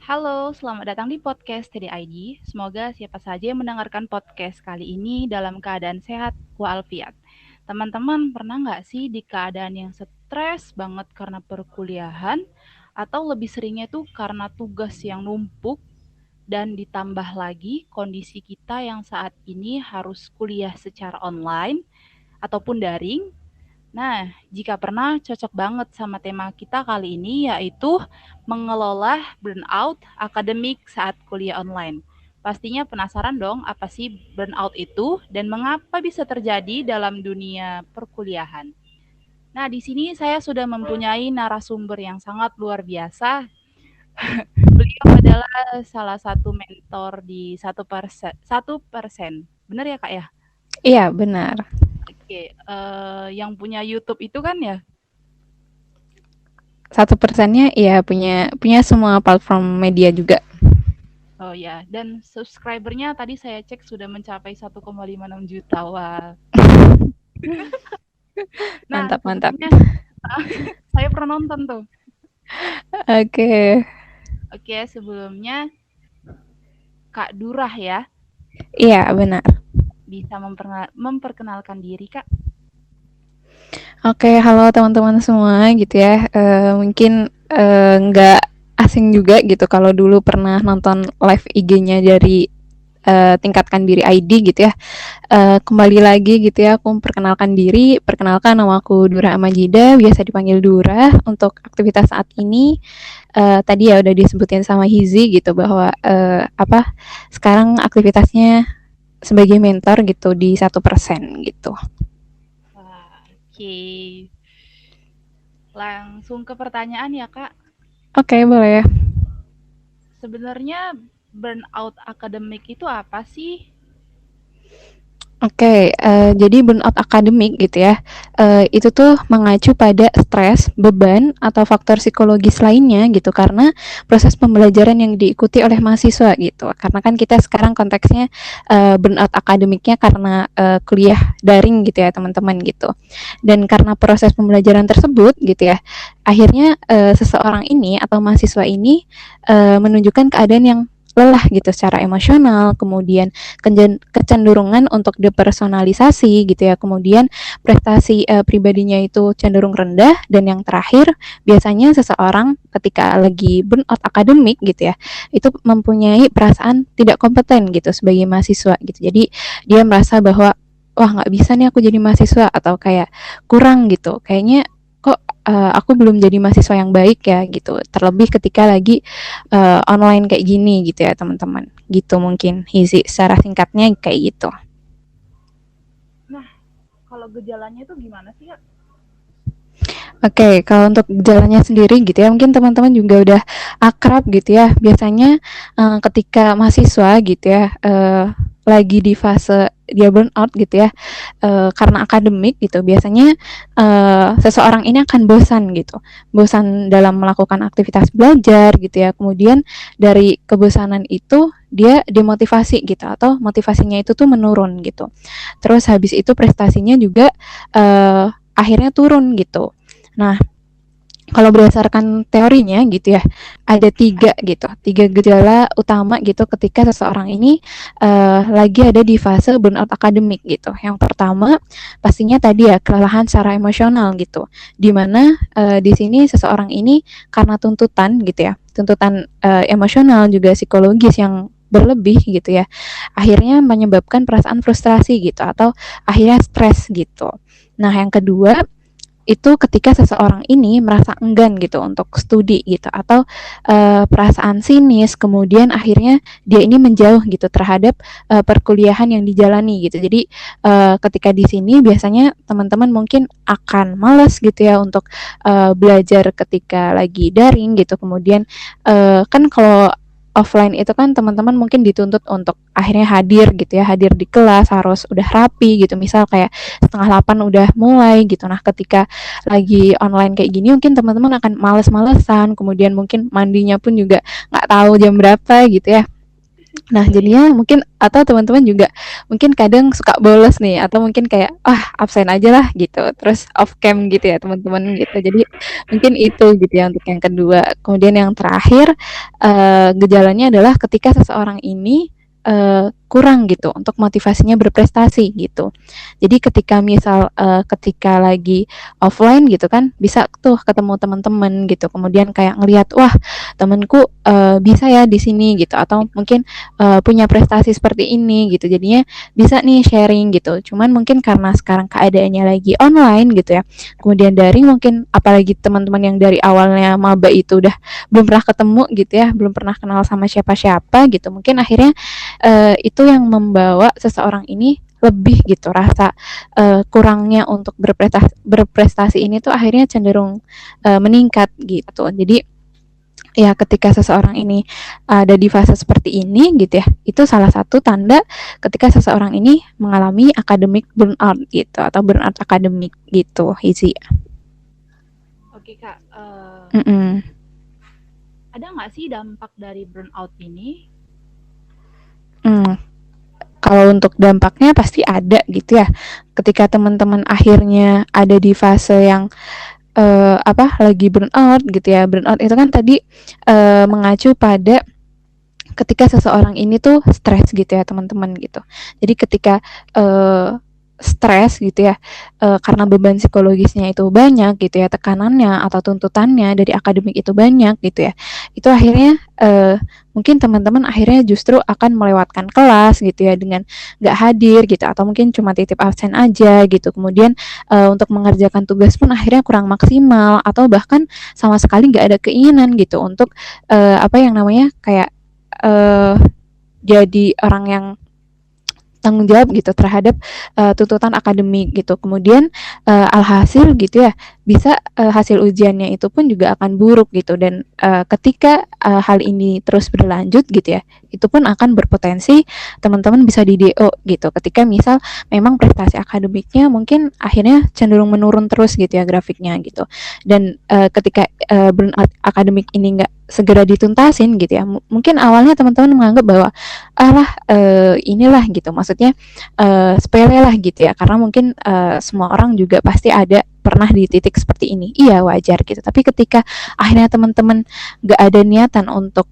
Halo, selamat datang di podcast TDID. Semoga siapa saja yang mendengarkan podcast kali ini dalam keadaan sehat walafiat. Teman-teman, pernah nggak sih di keadaan yang stres banget karena perkuliahan? Atau lebih seringnya tuh karena tugas yang numpuk dan ditambah lagi kondisi kita yang saat ini harus kuliah secara online ataupun daring. Nah, jika pernah, cocok banget sama tema kita kali ini, yaitu mengelola burnout akademik saat kuliah online. Pastinya penasaran dong apa sih burnout itu dan mengapa bisa terjadi dalam dunia perkuliahan. Nah, di sini saya sudah mempunyai narasumber yang sangat luar biasa. Beliau adalah salah satu mentor di 1%. 1%. Benar ya, Kak ya? Iya, benar. Oke, yang punya YouTube itu kan ya. 1%-nya ya punya punya semua platform media juga. Oh ya, dan subscribernya tadi saya cek sudah mencapai 1,56 juta. Wah. Nah, Mantap, mantap. sebelumnya saya pernah nonton tuh. Oke. Oke, sebelumnya Kak Durah ya, Iya, benar. bisa memperkenalkan diri Kak. Oke, halo teman-teman semua gitu ya. Mungkin nggak asing juga gitu kalau dulu pernah nonton live IG-nya dari tingkatkan diri ID gitu ya. Kembali lagi gitu ya, aku memperkenalkan diri. Perkenalkan, nama aku Dura Amajida, biasa dipanggil Dura. Untuk aktivitas saat ini, tadi ya udah disebutin sama Hizi gitu bahwa sekarang aktivitasnya sebagai mentor gitu di 1% gitu. Wah, oke. Langsung ke pertanyaan ya Kak. Oke, boleh ya. Sebenarnya burnout akademik itu apa sih? Oke, jadi burnout akademik gitu ya, itu tuh mengacu pada stres, beban, atau faktor psikologis lainnya gitu karena proses pembelajaran yang diikuti oleh mahasiswa gitu. Karena kan kita sekarang konteksnya burnout akademiknya karena kuliah daring gitu ya teman-teman gitu. Dan karena proses pembelajaran tersebut gitu ya, akhirnya seseorang ini atau mahasiswa ini menunjukkan keadaan yang lelah gitu secara emosional, kemudian kecenderungan untuk depersonalisasi gitu ya, kemudian prestasi pribadinya itu cenderung rendah, dan yang terakhir biasanya seseorang ketika lagi burnout akademik gitu ya, itu mempunyai perasaan tidak kompeten gitu sebagai mahasiswa gitu. Jadi dia merasa bahwa wah nggak bisa nih aku jadi mahasiswa, atau kayak kurang gitu, kayaknya kok aku belum jadi mahasiswa yang baik ya gitu, terlebih ketika lagi online kayak gini gitu ya teman-teman, gitu mungkin Hizi secara singkatnya kayak gitu. Nah, kalau gejalanya itu gimana sih Kak? Oke, kalau untuk gejalanya sendiri gitu ya, mungkin teman-teman juga udah akrab gitu ya. Biasanya ketika mahasiswa gitu ya, lagi di fase dia burnout gitu ya, karena akademik gitu, biasanya seseorang ini akan bosan gitu, bosan dalam melakukan aktivitas belajar gitu ya. Kemudian dari kebosanan itu dia demotivasi gitu, atau motivasinya itu tuh menurun gitu. Terus habis itu prestasinya juga akhirnya turun gitu. Nah, kalau berdasarkan teorinya gitu ya, ada tiga gejala utama gitu ketika seseorang ini lagi ada di fase burnout akademik gitu. Yang pertama pastinya tadi ya, kelelahan secara emosional gitu, dimana di sini seseorang ini karena tuntutan gitu ya, tuntutan emosional juga psikologis yang berlebih gitu ya, akhirnya menyebabkan perasaan frustrasi gitu, atau akhirnya stres gitu. Nah, yang kedua itu ketika seseorang ini merasa enggan gitu untuk studi gitu, atau perasaan sinis, kemudian akhirnya dia ini menjauh gitu terhadap perkuliahan yang dijalani gitu. Jadi ketika di sini biasanya teman-teman mungkin akan males gitu ya untuk belajar ketika lagi daring gitu. Kemudian kan kalau offline itu kan teman-teman mungkin dituntut untuk akhirnya hadir gitu ya, hadir di kelas harus udah rapi gitu, misal kayak 7:30 udah mulai gitu. Nah, ketika lagi online kayak gini mungkin teman-teman akan males-malesan, kemudian mungkin mandinya pun juga nggak tahu jam berapa gitu ya. Nah, Iya, iya. jadinya mungkin atau teman-teman juga mungkin kadang suka bolos nih atau mungkin kayak absen aja lah gitu. Terus off cam gitu ya teman-teman gitu. Jadi mungkin itu gitu ya untuk yang kedua. Kemudian yang terakhir gejalanya adalah ketika seseorang ini kurang gitu untuk motivasinya berprestasi gitu. Jadi ketika misal ketika lagi offline gitu kan bisa tuh ketemu teman-teman gitu. Kemudian kayak ngelihat wah temanku bisa ya di sini gitu atau mungkin punya prestasi seperti ini gitu. Jadinya bisa nih sharing gitu. Cuman mungkin karena sekarang keadaannya lagi online gitu ya. Kemudian daring mungkin apalagi teman-teman yang dari awalnya maba itu udah belum pernah ketemu gitu ya, belum pernah kenal sama siapa-siapa gitu. Mungkin akhirnya itu yang membawa seseorang ini lebih gitu rasa kurangnya untuk berprestasi ini tuh akhirnya cenderung meningkat gitu. Jadi ya ketika seseorang ini ada di fase seperti ini gitu ya, itu salah satu tanda ketika seseorang ini mengalami academic burnout gitu atau burnout akademik gitu, Izi. Oke Kak, Mm-mm. ada nggak sih dampak dari burnout ini? Mm. Kalau untuk dampaknya pasti ada gitu ya. Ketika teman-teman akhirnya ada di fase yang lagi burnout gitu ya. Burnout itu kan tadi mengacu pada ketika seseorang ini tuh stres gitu ya teman-teman gitu. Jadi ketika stres gitu ya karena beban psikologisnya itu banyak gitu ya, tekanannya atau tuntutannya dari akademik itu banyak gitu ya, itu akhirnya mungkin teman-teman akhirnya justru akan melewatkan kelas gitu ya dengan nggak hadir gitu atau mungkin cuma titip absen aja gitu. Kemudian untuk mengerjakan tugas pun akhirnya kurang maksimal atau bahkan sama sekali nggak ada keinginan gitu untuk apa yang namanya kayak uh, jadi orang yang tanggung jawab gitu terhadap tuntutan akademik gitu. Kemudian alhasil gitu ya bisa hasil ujiannya itu pun juga akan buruk gitu dan ketika hal ini terus berlanjut gitu ya itu pun akan berpotensi teman-teman bisa di DO gitu ketika misal memang prestasi akademiknya mungkin akhirnya cenderung menurun terus gitu ya grafiknya gitu dan ketika burnout akademik ini nggak segera dituntasin gitu ya mungkin awalnya teman-teman menganggap bahwa inilah gitu maksudnya sepele lah gitu ya karena mungkin semua orang juga pasti ada pernah di titik seperti ini iya wajar gitu tapi ketika akhirnya teman-teman gak ada niatan untuk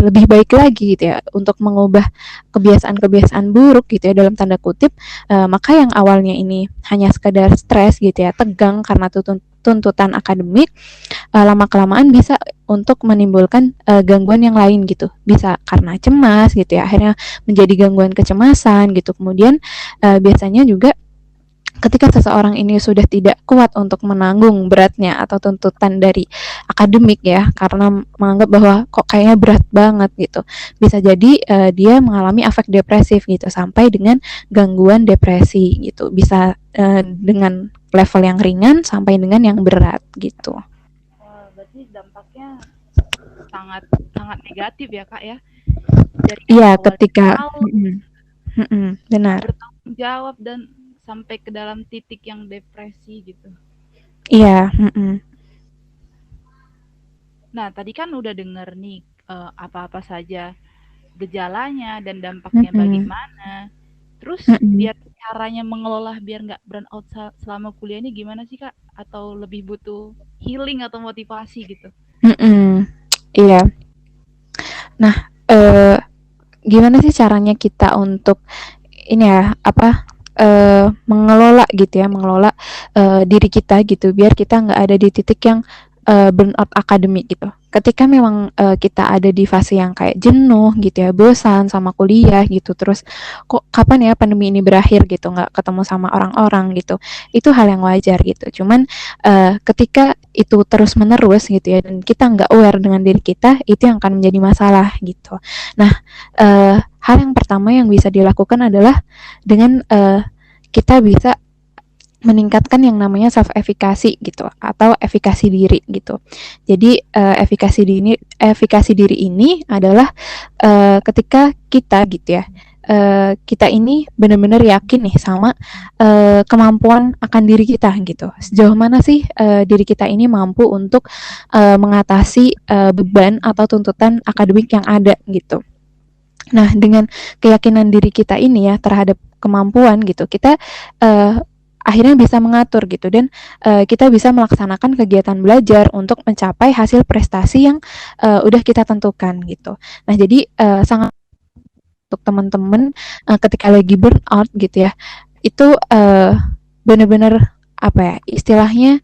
lebih baik lagi gitu ya untuk mengubah kebiasaan-kebiasaan buruk gitu ya dalam tanda kutip maka yang awalnya ini hanya sekadar stres gitu ya tegang karena tuntutan akademik lama-kelamaan bisa untuk menimbulkan gangguan yang lain gitu. Bisa karena cemas gitu ya, akhirnya menjadi gangguan kecemasan gitu. Kemudian biasanya juga ketika seseorang ini sudah tidak kuat untuk menanggung beratnya atau tuntutan dari akademik ya karena menganggap bahwa kok kayaknya berat banget gitu bisa jadi dia mengalami efek depresif gitu sampai dengan gangguan depresi gitu bisa dengan level yang ringan sampai dengan yang berat gitu. Wah, berarti dampaknya sangat sangat negatif ya Kak ya. Dari yang Iya awal ketika males, nggak benar. bertanggung jawab dan sampai ke dalam titik yang depresi gitu. Iya, Nah, tadi kan udah denger nih apa-apa saja gejalanya dan dampaknya mhm, bagaimana. Terus mhm, biar caranya mengelola biar nggak burnout selama kuliah ini gimana sih Kak? Atau lebih butuh healing atau motivasi gitu? mhm, iya. Nah, eee, gimana sih caranya kita untuk ini ya, mengelola gitu ya, mengelola, diri kita gitu, biar kita nggak ada di titik yang, burnout akademik gitu. Ketika memang, kita ada di fase yang kayak jenuh gitu ya, bosan sama kuliah gitu, terus kok kapan ya pandemi ini berakhir gitu, nggak ketemu sama orang-orang gitu, itu hal yang wajar gitu. Cuman, ketika itu terus-menerus gitu ya, dan kita nggak aware dengan diri kita, itu yang akan menjadi masalah gitu. Nah, hal yang pertama yang bisa dilakukan adalah dengan kita bisa meningkatkan yang namanya self efikasi gitu atau efikasi diri gitu. Jadi efikasi diri ini adalah ketika kita gitu ya kita ini benar-benar yakin nih sama kemampuan akan diri kita gitu. Sejauh mana sih diri kita ini mampu untuk mengatasi beban atau tuntutan akademik yang ada gitu. Nah, dengan keyakinan diri kita ini ya terhadap kemampuan gitu, kita akhirnya bisa mengatur gitu, dan kita bisa melaksanakan kegiatan belajar untuk mencapai hasil prestasi yang udah kita tentukan gitu. Nah, jadi sangat untuk teman-teman ketika lagi burnout gitu ya, itu benar-benar apa ya istilahnya,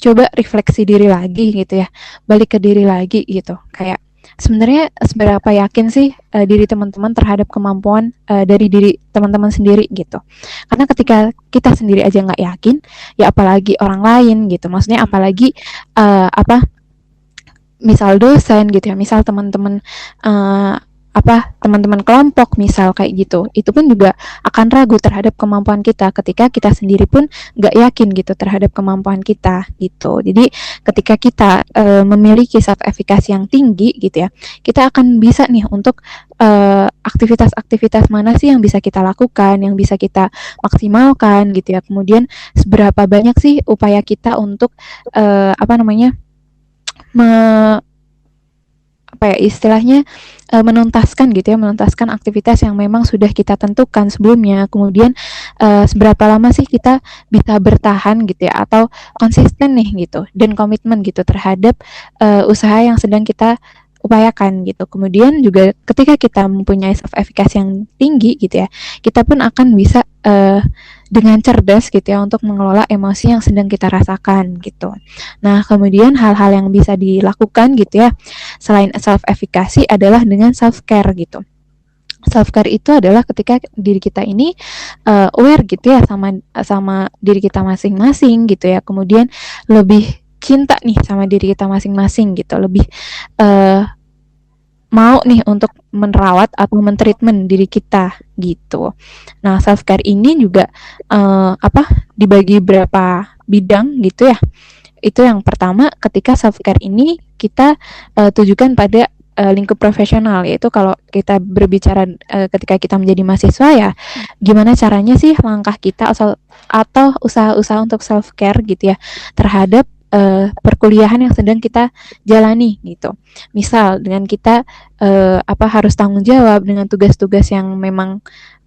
coba refleksi diri lagi gitu ya, balik ke diri lagi gitu, kayak sebenarnya seberapa yakin sih diri teman-teman terhadap kemampuan dari diri teman-teman sendiri gitu. Karena ketika kita sendiri aja nggak yakin, ya apalagi orang lain gitu. Maksudnya apalagi apa misal dosen gitu ya, misal teman-teman teman-teman kelompok misal kayak gitu, itu pun juga akan ragu terhadap kemampuan kita ketika kita sendiri pun nggak yakin gitu terhadap kemampuan kita gitu. Jadi ketika kita memiliki self efficacy yang tinggi gitu ya, kita akan bisa nih untuk aktivitas-aktivitas mana sih yang bisa kita lakukan, yang bisa kita maksimalkan gitu ya. Kemudian seberapa banyak sih upaya kita untuk me apa ya istilahnya menuntaskan gitu ya, menuntaskan aktivitas yang memang sudah kita tentukan sebelumnya. Kemudian seberapa lama sih kita bisa bertahan gitu ya, atau konsisten nih gitu, dan komitmen gitu terhadap usaha yang sedang kita upayakan gitu. Kemudian juga ketika kita mempunyai self efficacy yang tinggi gitu ya, kita pun akan bisa dengan cerdas gitu ya untuk mengelola emosi yang sedang kita rasakan gitu. Nah, kemudian hal-hal yang bisa dilakukan gitu ya selain self efficacy adalah dengan self care gitu. Self care itu adalah ketika diri kita ini aware gitu ya sama sama diri kita masing-masing gitu ya. Kemudian lebih cinta nih sama diri kita masing-masing gitu. Lebih mau nih untuk merawat atau mentreatment diri kita gitu. Nah, self care ini juga dibagi berapa bidang gitu ya. Itu yang pertama, ketika self care ini kita tujukan pada lingkup profesional, yaitu kalau kita berbicara ketika kita menjadi mahasiswa ya, gimana caranya sih langkah kita atau usaha-usaha untuk self care gitu ya terhadap perkuliahan yang sedang kita jalani gitu. Misal dengan kita harus tanggung jawab dengan tugas-tugas yang memang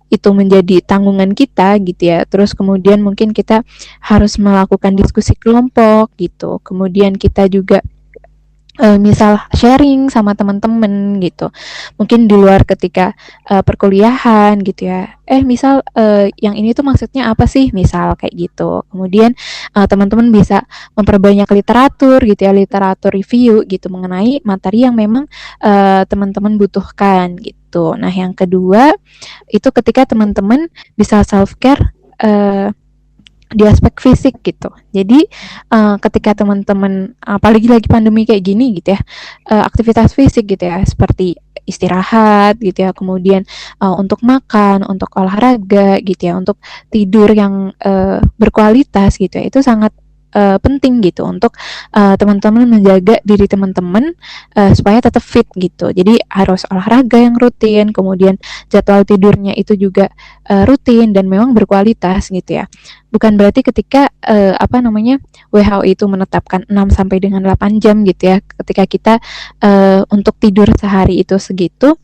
itu menjadi tanggungan kita gitu ya. Terus kemudian mungkin kita harus melakukan diskusi kelompok gitu. Kemudian kita juga misal sharing sama teman-teman gitu. Mungkin di luar ketika perkuliahan gitu ya. Misal yang ini tuh maksudnya apa sih? Misal kayak gitu. Kemudian teman-teman bisa memperbanyak literatur gitu ya, literatur review gitu mengenai materi yang memang teman-teman butuhkan gitu. Nah, yang kedua itu ketika teman-teman bisa self care di aspek fisik gitu. Jadi ketika teman-teman apalagi lagi pandemi kayak gini gitu ya, aktivitas fisik gitu ya seperti istirahat gitu ya, kemudian untuk makan, untuk olahraga gitu ya, untuk tidur yang berkualitas gitu ya, itu sangat penting gitu untuk teman-teman menjaga diri teman-teman supaya tetap fit gitu. Jadi harus olahraga yang rutin, kemudian jadwal tidurnya itu juga rutin dan memang berkualitas gitu ya. Bukan berarti ketika WHO itu menetapkan 6 sampai dengan 8 jam gitu ya, ketika kita untuk tidur sehari itu segitu,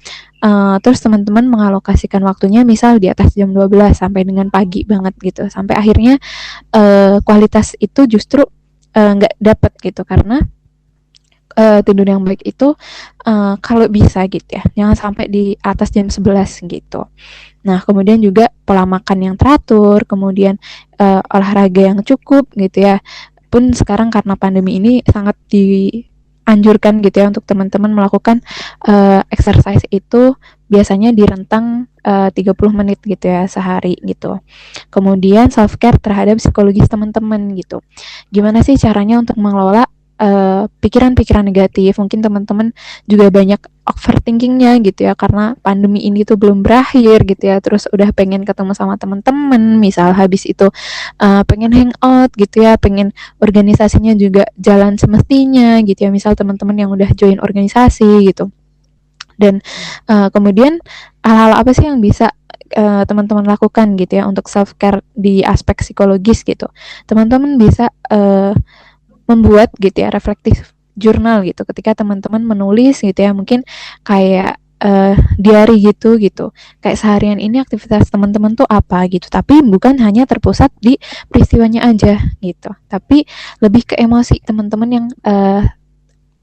terus teman-teman mengalokasikan waktunya misal di atas jam 12 sampai dengan pagi banget gitu, sampai akhirnya kualitas itu justru nggak dapat gitu, karena tidur yang baik itu kalau bisa gitu ya, jangan sampai di atas jam 11 gitu. Nah, kemudian juga pola makan yang teratur, kemudian olahraga yang cukup gitu ya. Pun sekarang karena pandemi ini sangat dianjurkan gitu ya untuk teman-teman melakukan exercise itu biasanya di rentang 30 menit gitu ya sehari gitu. Kemudian self care terhadap psikologis teman-teman gitu. Gimana sih caranya untuk mengelola pikiran-pikiran negatif? Mungkin teman-teman juga banyak overthinkingnya gitu ya, karena pandemi ini tuh belum berakhir gitu ya, terus udah pengen ketemu sama teman-teman, misal habis itu pengen hangout gitu ya, pengen organisasinya juga jalan semestinya gitu ya, misal teman-teman yang udah join organisasi gitu. Dan kemudian hal-hal apa sih yang bisa teman-teman lakukan gitu ya untuk self care di aspek psikologis gitu? Teman-teman bisa membuat gitu ya reflective journal gitu, ketika teman-teman menulis gitu ya, mungkin kayak diary gitu. Kayak seharian ini aktivitas teman-teman tuh apa gitu. Tapi bukan hanya terpusat di peristiwanya aja gitu. Tapi lebih ke emosi teman-teman yang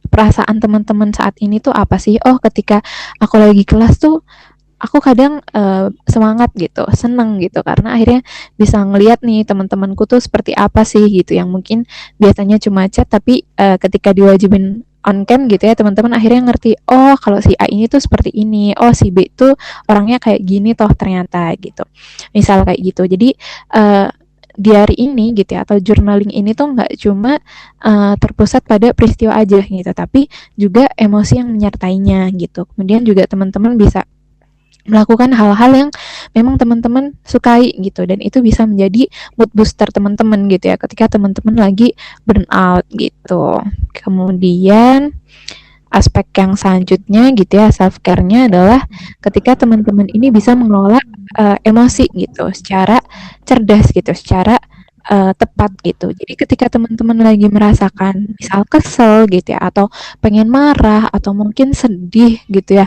perasaan teman-teman saat ini tuh apa sih? Oh, ketika aku lagi kelas tuh aku kadang semangat gitu, seneng gitu karena akhirnya bisa ngeliat nih teman-temanku tuh seperti apa sih gitu yang mungkin biasanya cuma chat tapi ketika diwajibin on cam gitu ya teman-teman akhirnya ngerti oh kalau si A ini tuh seperti ini, oh si B tuh orangnya kayak gini toh ternyata gitu. Misal kayak gitu. Jadi diary ini gitu ya atau journaling ini tuh nggak cuma terpusat pada peristiwa aja gitu, tapi juga emosi yang menyertainya gitu. Kemudian juga teman-teman bisa melakukan hal-hal yang memang teman-teman sukai gitu dan itu bisa menjadi mood booster teman-teman gitu ya ketika teman-teman lagi burnout gitu. Kemudian aspek yang selanjutnya gitu ya self care-nya adalah ketika teman-teman ini bisa mengelola emosi gitu secara cerdas gitu, secara tepat gitu. Jadi ketika teman-teman lagi merasakan misal kesel gitu ya atau pengen marah atau mungkin sedih gitu ya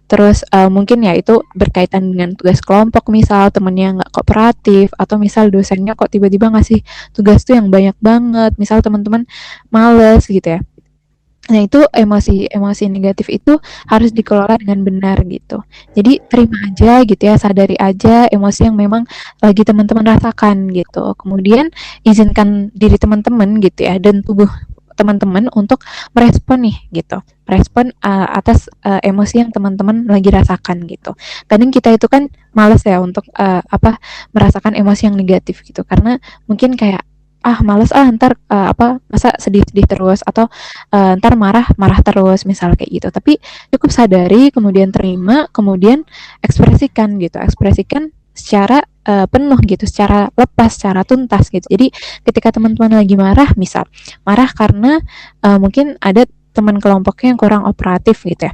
terus mungkin ya itu berkaitan dengan tugas kelompok misal temennya nggak kooperatif atau misal dosennya kok tiba-tiba ngasih tugas tuh yang banyak banget misal teman-teman males gitu ya. Nah itu emosi negatif itu harus dikelola dengan benar gitu. Jadi terima aja gitu ya, sadari aja emosi yang memang lagi teman-teman rasakan gitu. Kemudian izinkan diri teman-teman gitu ya dan tubuh teman-teman untuk merespon nih gitu. Merespon atas emosi yang teman-teman lagi rasakan gitu. Kadang kita itu kan males ya untuk merasakan emosi yang negatif gitu karena mungkin kayak males ntar masa sedih-sedih terus atau ntar marah terus misal kayak gitu tapi cukup sadari kemudian terima kemudian ekspresikan secara penuh gitu secara lepas secara tuntas gitu jadi ketika teman-teman lagi marah karena mungkin ada teman kelompoknya yang kurang operatif gitu ya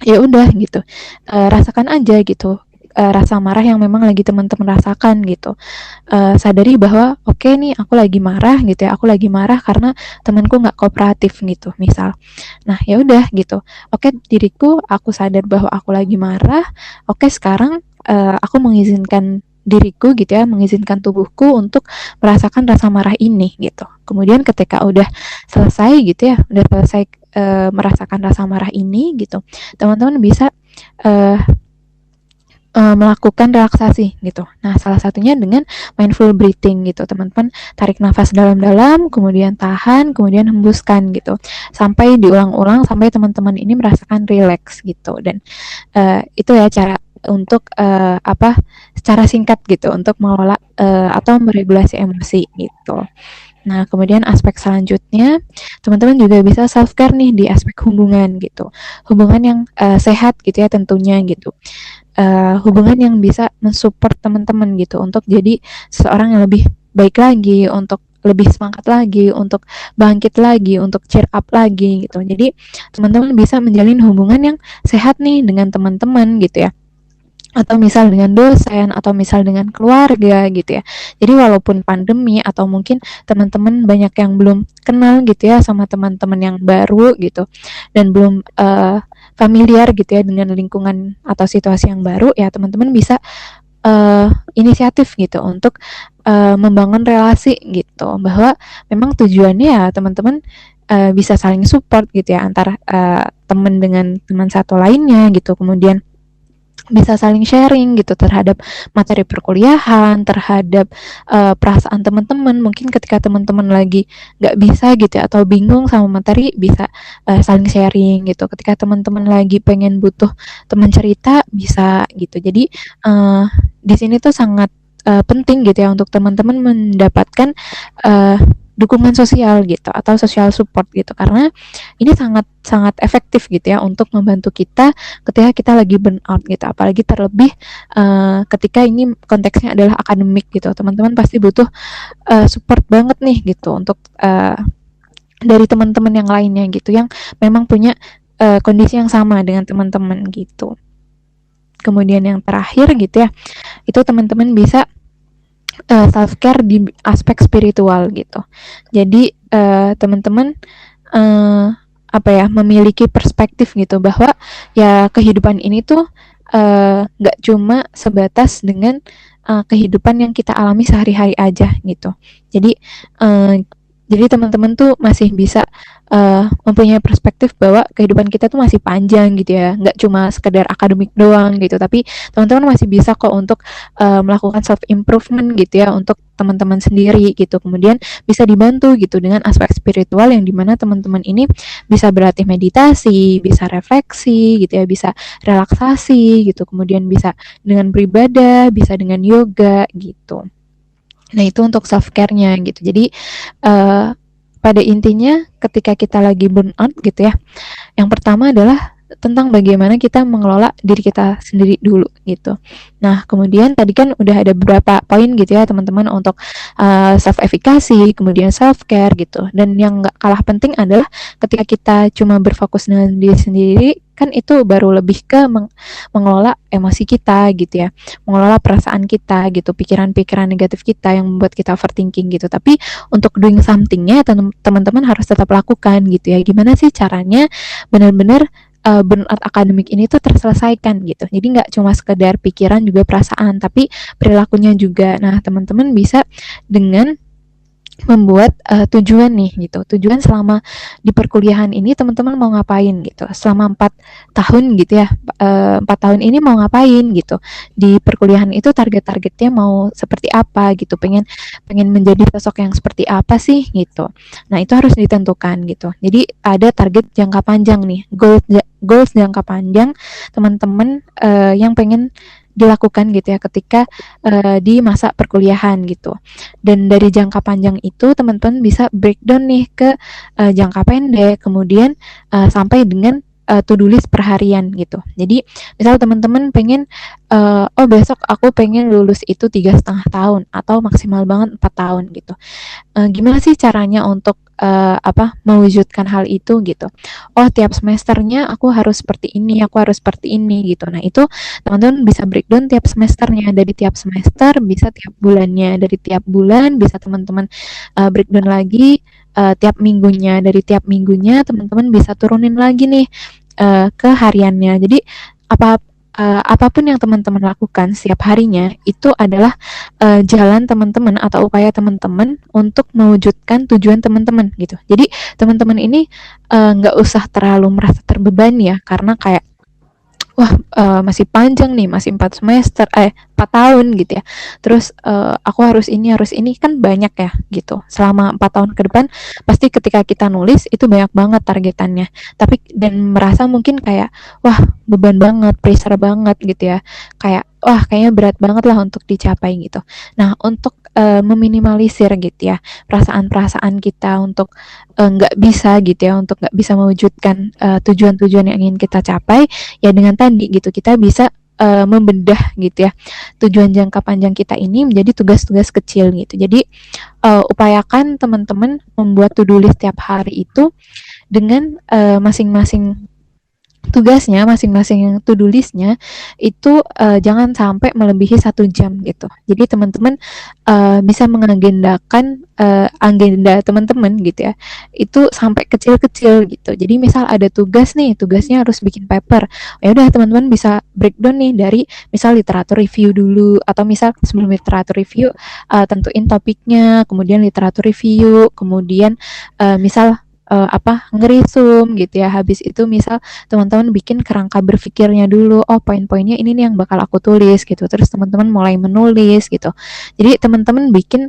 ya udah gitu rasakan aja gitu rasa marah yang memang lagi teman-teman rasakan gitu sadari bahwa oke nih aku lagi marah gitu ya aku lagi marah karena temanku nggak kooperatif gitu misal nah ya udah gitu oke diriku aku sadar bahwa aku lagi marah oke sekarang aku mengizinkan diriku gitu ya mengizinkan tubuhku untuk merasakan rasa marah ini gitu kemudian ketika udah selesai gitu ya udah selesai merasakan rasa marah ini gitu teman-teman bisa melakukan relaksasi gitu. Nah, salah satunya dengan mindful breathing gitu. Teman-teman tarik nafas dalam-dalam, kemudian tahan, kemudian hembuskan gitu. Sampai diulang-ulang sampai teman-teman ini merasakan relax gitu. Dan itu ya cara untuk secara singkat gitu untuk mengelola atau meregulasi emosi gitu. Nah, kemudian aspek selanjutnya, teman-teman juga bisa self care nih di aspek hubungan gitu. Hubungan yang sehat gitu ya tentunya gitu. Hubungan yang bisa mensupport teman-teman gitu untuk jadi seseorang yang lebih baik lagi, untuk lebih semangat lagi, untuk bangkit lagi, untuk cheer up lagi gitu. Jadi teman-teman bisa menjalin hubungan yang sehat nih dengan teman-teman gitu ya atau misal dengan dosen atau misal dengan keluarga gitu ya. Jadi walaupun pandemi atau mungkin teman-teman banyak yang belum kenal gitu ya sama teman-teman yang baru gitu dan belum familiar gitu ya dengan lingkungan atau situasi yang baru ya teman-teman bisa inisiatif gitu untuk membangun relasi gitu bahwa memang tujuannya ya teman-teman bisa saling support gitu ya antara teman dengan teman satu lainnya gitu kemudian bisa saling sharing gitu terhadap materi perkuliahan, terhadap perasaan teman-teman. Mungkin ketika teman-teman lagi nggak bisa gitu ya, atau bingung sama materi, bisa saling sharing gitu. Ketika teman-teman lagi pengen butuh teman cerita, bisa gitu. Jadi di sini tuh sangat penting gitu ya untuk teman-teman mendapatkan dukungan sosial gitu atau social support gitu karena ini sangat sangat efektif gitu ya untuk membantu kita ketika kita lagi burnout gitu apalagi terlebih ketika ini konteksnya adalah akademik gitu teman-teman pasti butuh support banget nih gitu untuk dari teman-teman yang lainnya gitu yang memang punya kondisi yang sama dengan teman-teman gitu. Kemudian yang terakhir gitu ya itu teman-teman bisa self care di aspek spiritual gitu. Jadi teman-teman memiliki perspektif gitu bahwa ya kehidupan ini tuh nggak cuma sebatas dengan kehidupan yang kita alami sehari-hari aja gitu. Jadi uh, jadi teman-teman tuh masih bisa mempunyai perspektif bahwa kehidupan kita tuh masih panjang gitu ya, nggak cuma sekedar akademik doang gitu, tapi teman-teman masih bisa kok untuk melakukan self improvement gitu ya untuk teman-teman sendiri gitu. Kemudian bisa dibantu gitu dengan aspek spiritual yang dimana teman-teman ini bisa berlatih meditasi, bisa refleksi gitu ya, bisa relaksasi gitu, kemudian bisa dengan beribadah, bisa dengan yoga gitu. Nah, itu untuk self care-nya gitu. Jadi pada intinya ketika kita lagi burnout gitu ya, yang pertama adalah tentang bagaimana kita mengelola diri kita sendiri dulu gitu. Nah, kemudian tadi kan udah ada beberapa poin gitu ya teman-teman untuk self efficacy, kemudian self care gitu. Dan yang nggak kalah penting adalah ketika kita cuma berfokus dengan diri sendiri, kan itu baru lebih ke mengelola emosi kita gitu ya, mengelola perasaan kita gitu, pikiran-pikiran negatif kita yang membuat kita overthinking gitu. Tapi untuk doing something-nya teman-teman harus tetap lakukan gitu ya. Gimana sih caranya benar-benar burnout akademik ini tuh terselesaikan gitu. Jadi nggak cuma sekedar pikiran juga perasaan, tapi perilakunya juga. Nah, teman-teman bisa dengan membuat tujuan nih gitu. Tujuan selama di perkuliahan ini teman-teman mau ngapain gitu. Selama 4 tahun gitu ya. 4 tahun ini mau ngapain gitu. Di perkuliahan itu target-targetnya mau seperti apa gitu. Pengen menjadi sosok yang seperti apa sih gitu. Nah, itu harus ditentukan gitu. Jadi ada target jangka panjang nih. Goals jangka panjang teman-teman yang pengen dilakukan gitu ya ketika di masa perkuliahan gitu. Dan dari jangka panjang itu teman-teman bisa breakdown nih ke jangka pendek, kemudian sampai dengan to-do list per harian gitu. Jadi misal teman-teman pengen oh besok aku pengen lulus itu 3,5 tahun atau maksimal banget 4 tahun gitu. Gimana sih caranya untuk mewujudkan hal itu gitu. Oh, tiap semesternya aku harus seperti ini, aku harus seperti ini gitu. Nah, itu teman-teman bisa breakdown tiap semesternya, dari tiap semester bisa tiap bulannya, dari tiap bulan bisa teman-teman breakdown lagi tiap minggunya, dari tiap minggunya teman-teman bisa turunin lagi nih ke hariannya. Jadi apa apapun yang teman-teman lakukan setiap harinya itu adalah jalan teman-teman atau upaya teman-teman untuk mewujudkan tujuan teman-teman gitu. Jadi teman-teman ini nggak usah terlalu merasa terbebani ya, karena kayak wah masih panjang nih, masih 4 tahun gitu ya. Terus aku harus ini kan banyak ya gitu. Selama 4 tahun ke depan pasti ketika kita nulis itu banyak banget targetannya. Tapi dan merasa mungkin kayak wah beban banget, pressure banget gitu ya. Kayak wah kayaknya berat banget lah untuk dicapai gitu. Nah, untuk meminimalisir gitu ya perasaan-perasaan kita untuk nggak bisa gitu ya, untuk nggak bisa mewujudkan tujuan-tujuan yang ingin kita capai, ya dengan tadi gitu kita bisa membedah gitu ya tujuan jangka panjang kita ini menjadi tugas-tugas kecil gitu. Jadi upayakan teman-teman membuat to-do list tiap hari itu dengan masing-masing tugasnya, masing-masing to-do list-nya itu jangan sampai melebihi 1 jam gitu. Jadi teman-teman bisa mengagendakan agenda teman-teman gitu ya, itu sampai kecil-kecil gitu. Jadi misal ada tugas nih, tugasnya harus bikin paper. Ya udah teman-teman bisa breakdown nih dari misal literatur review dulu, atau misal sebelum literatur review tentuin topiknya, kemudian literatur review, kemudian misal ngerisum gitu ya. Habis itu misal teman-teman bikin kerangka berpikirnya dulu. Oh, poin-poinnya ini nih yang bakal aku tulis gitu. Terus teman-teman mulai menulis gitu. Jadi teman-teman bikin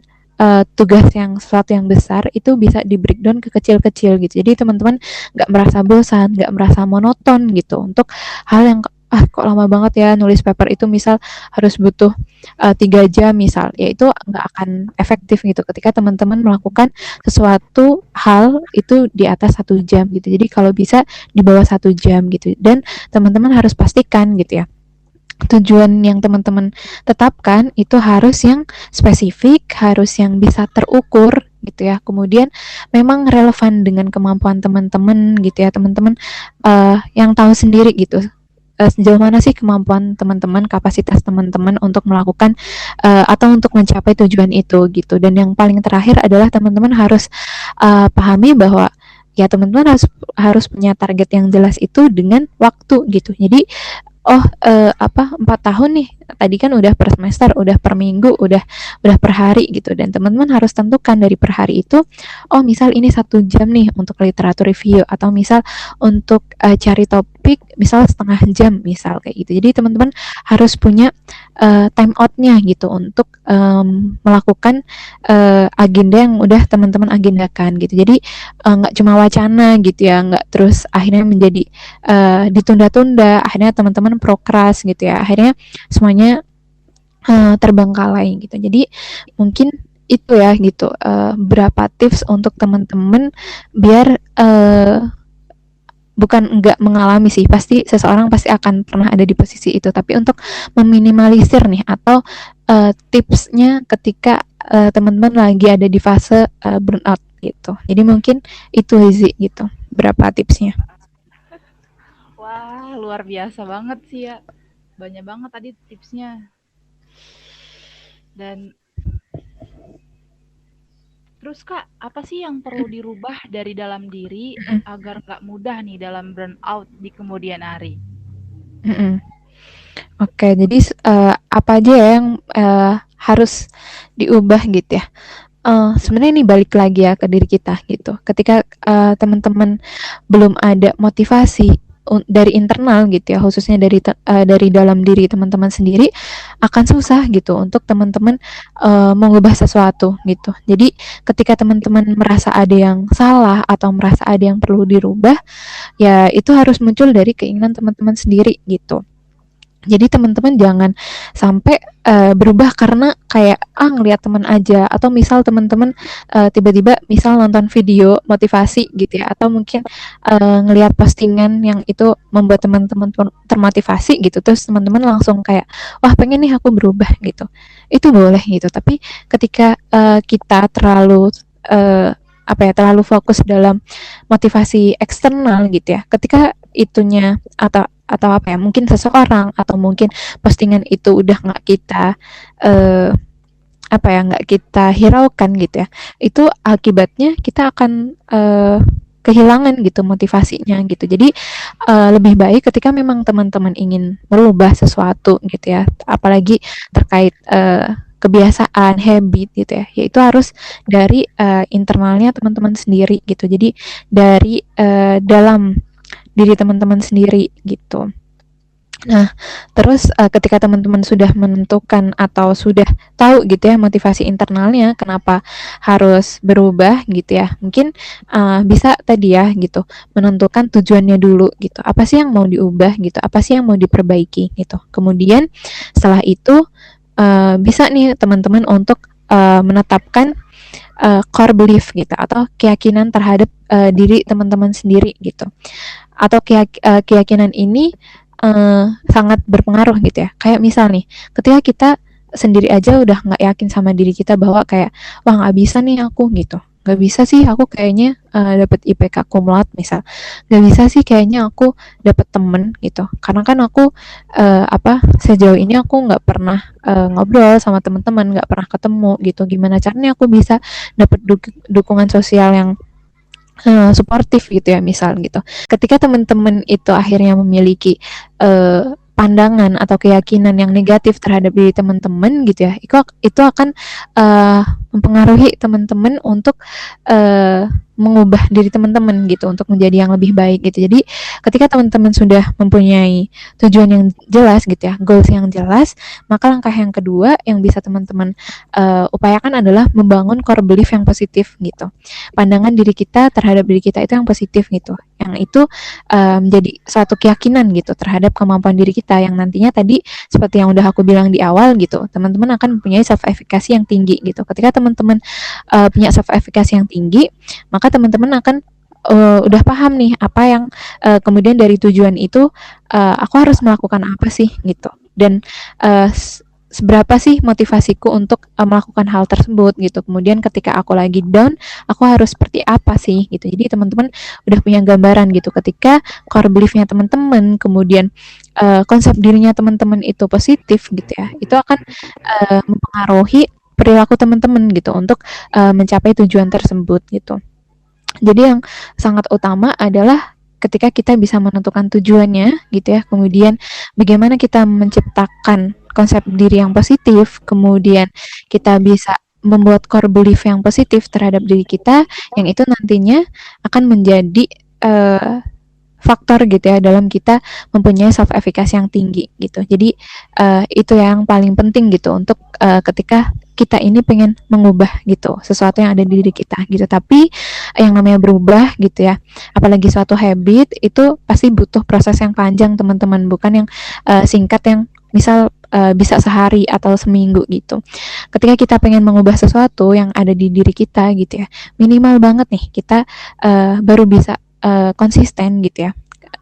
tugas yang sesuatu yang besar itu bisa di breakdown ke kecil-kecil gitu. Jadi teman-teman nggak merasa bosan, nggak merasa monoton gitu untuk hal yang kok lama banget ya nulis paper itu, misal harus butuh 3 jam misal, ya itu nggak akan efektif gitu ketika teman-teman melakukan sesuatu hal itu di atas 1 jam gitu. Jadi kalau bisa di bawah 1 jam gitu. Dan teman-teman harus pastikan gitu ya tujuan yang teman-teman tetapkan itu harus yang spesifik, harus yang bisa terukur gitu ya. Kemudian memang relevan dengan kemampuan teman-teman gitu ya. Teman-teman yang tahu sendiri gitu sejauh mana sih kemampuan teman-teman, kapasitas teman-teman untuk melakukan atau untuk mencapai tujuan itu gitu. Dan yang paling terakhir adalah teman-teman harus pahami bahwa ya teman-teman harus punya target yang jelas itu dengan waktu gitu. Jadi 4 tahun nih, tadi kan udah per semester, udah per minggu, udah per hari gitu, dan teman-teman harus tentukan dari per hari itu, oh misal ini 1 jam nih untuk literatur review, atau misal untuk cari topik misal setengah jam misal kayak gitu. Jadi teman-teman harus punya time out-nya gitu untuk melakukan agenda yang udah teman-teman agendakan gitu. Jadi nggak cuma wacana gitu ya, nggak terus akhirnya menjadi ditunda-tunda, akhirnya teman-teman prokras gitu ya, akhirnya semuanya terbengkalai gitu. Jadi mungkin itu ya gitu, berapa tips untuk teman-teman biar bukan enggak mengalami sih, pasti seseorang pasti akan pernah ada di posisi itu, tapi untuk meminimalisir nih, atau tipsnya ketika teman-teman lagi ada di fase burnout gitu. Jadi mungkin itu sih gitu, berapa tipsnya. Wah, luar biasa banget sih ya. Banyak banget tadi tipsnya. Dan terus Kak, apa sih yang perlu dirubah dari dalam diri agar nggak mudah nih dalam burnout di kemudian hari? Mm-mm. Oke, jadi apa aja ya yang harus diubah gitu ya? Sebenarnya ini balik lagi ya ke diri kita gitu. Ketika teman-teman belum ada motivasi dari internal gitu ya, khususnya dari dalam diri teman-teman sendiri, akan susah gitu untuk teman-teman mengubah sesuatu gitu. Jadi ketika teman-teman merasa ada yang salah atau merasa ada yang perlu dirubah, ya itu harus muncul dari keinginan teman-teman sendiri gitu. Jadi teman-teman jangan sampai berubah karena kayak ngelihat teman aja, atau misal teman-teman tiba-tiba misal nonton video motivasi gitu ya, atau mungkin ngelihat postingan yang itu membuat teman-teman termotivasi gitu, terus teman-teman langsung kayak wah pengen nih aku berubah gitu. Itu boleh gitu, tapi ketika kita terlalu terlalu fokus dalam motivasi eksternal gitu ya, ketika itunya atau apa ya, mungkin seseorang atau mungkin postingan itu udah nggak kita eh, nggak kita hiraukan gitu ya, itu akibatnya kita akan kehilangan gitu motivasinya gitu. Jadi lebih baik ketika memang teman-teman ingin merubah sesuatu gitu ya, apalagi terkait kebiasaan, habit gitu ya, yaitu harus dari internalnya teman-teman sendiri gitu. Jadi dari dalam diri teman-teman sendiri gitu. Nah, terus ketika teman-teman sudah menentukan atau sudah tahu gitu ya motivasi internalnya kenapa harus berubah gitu ya, mungkin bisa tadi ya gitu menentukan tujuannya dulu gitu. Apa sih yang mau diubah gitu? Apa sih yang mau diperbaiki gitu? Kemudian setelah itu bisa nih teman-teman untuk menetapkan core belief gitu, atau keyakinan terhadap diri teman-teman sendiri gitu. Atau keyakinan ini sangat berpengaruh gitu ya. Kayak misal nih, ketika kita sendiri aja udah nggak yakin sama diri kita bahwa kayak wah nggak bisa nih aku gitu, nggak bisa sih aku kayaknya dapat IPK kumlat misal, nggak bisa sih kayaknya aku dapat temen gitu, karena kan aku sejauh ini aku nggak pernah ngobrol sama teman-teman, nggak pernah ketemu gitu, gimana caranya aku bisa dapat dukungan sosial yang suportif gitu ya misal gitu. Ketika teman-teman itu akhirnya memiliki pandangan atau keyakinan yang negatif terhadap diri teman-teman gitu ya, itu akan mempengaruhi teman-teman untuk mengubah diri teman-teman gitu untuk menjadi yang lebih baik gitu. Jadi ketika teman-teman sudah mempunyai tujuan yang jelas gitu ya, goals yang jelas, maka langkah yang kedua yang bisa teman-teman upayakan adalah membangun core belief yang positif gitu. Pandangan diri kita terhadap diri kita itu yang positif gitu, yang itu menjadi suatu keyakinan gitu terhadap kemampuan diri kita, yang nantinya tadi seperti yang udah aku bilang di awal gitu, teman-teman akan mempunyai self efficacy yang tinggi gitu. Ketika teman-teman punya self efficacy yang tinggi, maka teman-teman akan udah paham nih apa yang kemudian dari tujuan itu aku harus melakukan apa sih gitu, dan seberapa sih motivasiku untuk melakukan hal tersebut gitu. Kemudian ketika aku lagi down, aku harus seperti apa sih gitu. Jadi teman-teman udah punya gambaran gitu. Ketika core belief-nya teman-teman, kemudian konsep dirinya teman-teman itu positif gitu ya, itu akan mempengaruhi perilaku teman-teman gitu untuk mencapai tujuan tersebut gitu. Jadi yang sangat utama adalah ketika kita bisa menentukan tujuannya gitu ya, kemudian bagaimana kita menciptakan konsep diri yang positif, kemudian kita bisa membuat core belief yang positif terhadap diri kita, yang itu nantinya akan menjadi uh, faktor gitu ya dalam kita mempunyai self efficacy yang tinggi gitu. Jadi itu yang paling penting gitu untuk ketika kita ini pengen mengubah gitu sesuatu yang ada di diri kita gitu. Tapi yang namanya berubah gitu ya, apalagi suatu habit itu pasti butuh proses yang panjang teman-teman, bukan yang singkat yang misal bisa sehari atau seminggu gitu. Ketika kita pengen mengubah sesuatu yang ada di diri kita gitu ya, minimal banget nih kita baru bisa konsisten gitu ya,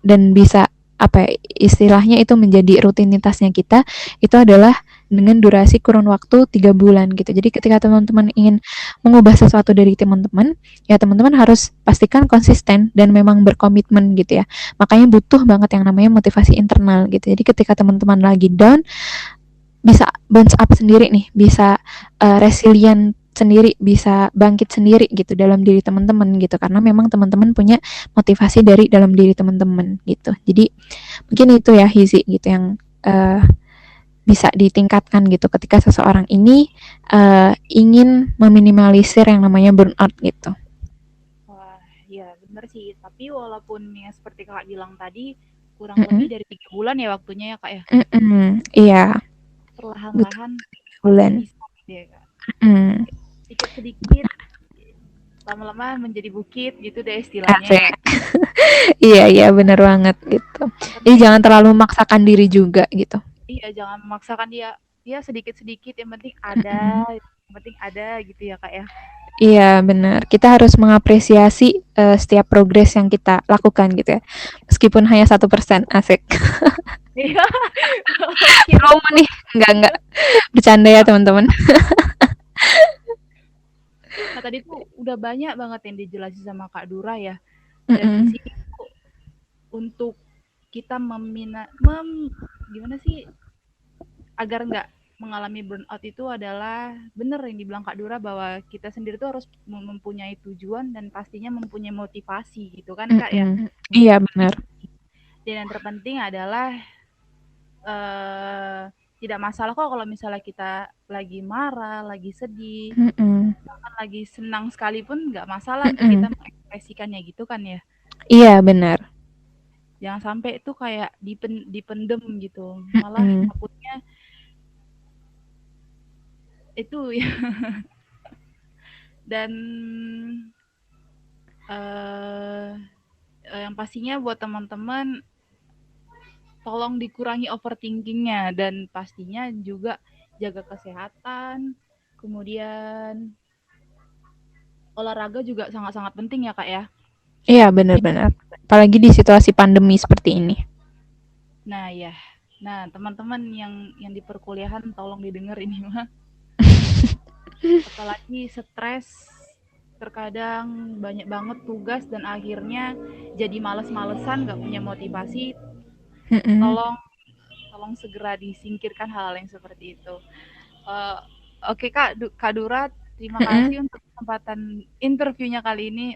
dan bisa apa ya, istilahnya itu menjadi rutinitasnya kita, itu adalah dengan durasi kurun waktu 3 bulan gitu. Jadi ketika teman-teman ingin mengubah sesuatu dari teman-teman, ya teman-teman harus pastikan konsisten dan memang berkomitmen gitu ya. Makanya butuh banget yang namanya motivasi internal gitu. Jadi ketika teman-teman lagi down, bisa bounce up sendiri nih, bisa resilient sendiri, bisa bangkit sendiri gitu dalam diri teman-teman gitu, karena memang teman-teman punya motivasi dari dalam diri teman-teman gitu. Jadi mungkin itu ya Hizi gitu yang bisa ditingkatkan gitu ketika seseorang ini ingin meminimalisir yang namanya burnout gitu. Wah, ya bener sih. Tapi walaupun yang seperti kakak bilang tadi, kurang lebih Mm-mm. dari 3 bulan ya waktunya ya kak ya. Iya, butuh Perlahan-lahan bulan. bisa gitu ya kak. Mm. Sedikit-sedikit, lama-lama menjadi bukit gitu deh istilahnya ya. Asik. Iya iya bener banget gitu. Yang Jadi penting, jangan terlalu memaksakan diri juga gitu. iya jangan memaksakan dia. Dia sedikit-sedikit, Mm-mm. yang penting ada gitu ya kak ya. Iya benar. Kita harus mengapresiasi setiap progres yang kita lakukan gitu ya. Meskipun hanya 1%, asik. Iya, oke. Promo nih, enggak bercanda ya teman-teman. Nah tadi tuh udah banyak banget yang dijelasin sama Kak Dura ya. Dan di Mm-mm. sini tuh untuk kita gimana sih agar nggak mengalami burnout itu adalah benar yang dibilang Kak Dura bahwa kita sendiri tuh harus mempunyai tujuan dan pastinya mempunyai motivasi gitu kan Kak ya. Mm-mm. Iya benar. Dan yang terpenting adalah eh, tidak masalah kok kalau misalnya kita lagi marah, lagi sedih, Mm-mm. bahkan lagi senang sekalipun nggak masalah untuk Mm-mm. kita mengekspresikannya gitu kan ya. Iya benar. Jangan sampai itu kayak dipendem gitu. Malah Mm-mm. takutnya itu ya. Dan eh yang pastinya buat teman-teman tolong dikurangi overthinkingnya dan pastinya juga jaga kesehatan. Kemudian olahraga juga sangat-sangat penting ya kak ya. Iya benar-benar. Apalagi di situasi pandemi seperti ini. Nah ya, nah teman-teman yang di perkuliahan tolong didengar ini mah. Apalagi stres, terkadang banyak banget tugas dan akhirnya jadi males-malesan, nggak punya motivasi. Mm-mm. Tolong tolong segera disingkirkan hal-hal yang seperti itu. Uh, Oke Kak Dura, terima Mm-mm. kasih untuk kesempatan interviewnya kali ini.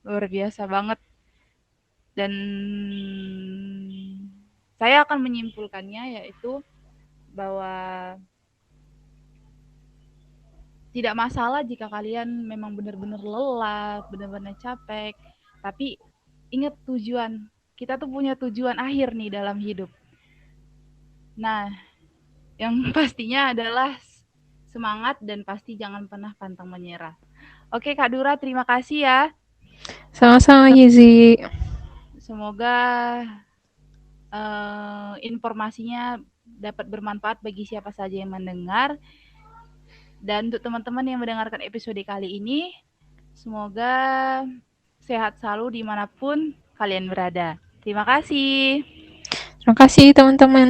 Luar biasa banget. Dan saya akan menyimpulkannya yaitu bahwa tidak masalah jika kalian memang benar-benar lelah, benar-benar capek, tapi ingat tujuan. Kita tuh punya tujuan akhir nih dalam hidup. Nah, yang pastinya adalah semangat dan pasti jangan pernah pantang menyerah. Oke, Kak Dura, terima kasih ya. Sama-sama Gizi. Semoga informasinya dapat bermanfaat bagi siapa saja yang mendengar. Dan untuk teman-teman yang mendengarkan episode kali ini, semoga sehat selalu dimanapun kalian berada. Terima kasih. Terima kasih teman-teman.